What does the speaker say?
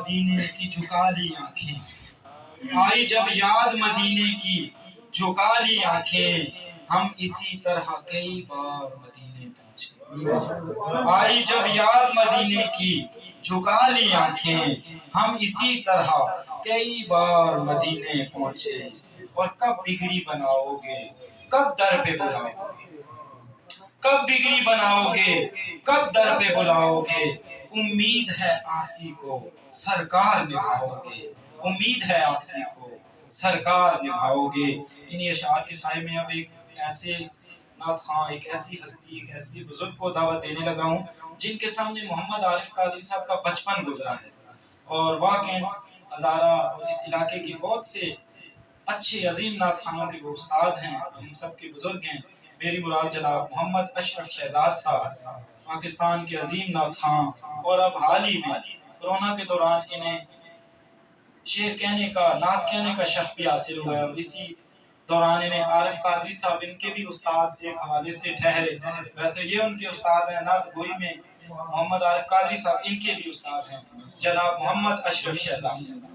مدینے کی جھکا لی آنکھیں، آئی جب یاد مدینے کی جھکا لی آنکھیں، ہم اسی طرح کئی بار مدینے پہنچے۔ آئی جب یاد مدینے کی جھکا لی آنکھیں، ہم اسی طرح کئی بار مدینے پہنچے۔ اور کب بگڑی بناؤ گے، کب در پہ بلاؤ گے، کب بگڑی بناؤ گے، کب در پہ بلاؤ گے، امید ہے آسی کو سرکار نبھاؤ گے، امید ہے آسی کو سرکار نبھاؤ گے۔ انہی اشعار کے سائے میں اب ایک ایسے نعت خواں، ایک ایسی ہستی، ایک ایسی بزرگ کو دعوت دینے لگا ہوں جن کے سامنے محمد عارف قادری صاحب کا بچپن گزرا ہے، اور واقعی ہزارہ اور اس علاقے کے بہت سے اچھے عظیم نعت خانوں کے وہ استاد ہیں، ہم سب کے بزرگ ہیں۔ میری مراد جناب محمد اشرف شہزاد صاحب، پاکستان کے عظیم نعت خواں، اور اب حال ہی میں کرونا کے دوران انہیں شعر کہنے کا، نعت کہنے کا شرف بھی حاصل ہوا ہے، اور اسی دوران انہیں عارف قادری صاحب ان کے بھی استاد ایک حوالے سے ٹھہرے۔ ویسے یہ ان کے استاد ہیں، نعت گوئی میں محمد عارف قادری صاحب ان کے بھی استاد ہیں، جناب محمد اشرف شہزاد صاحب۔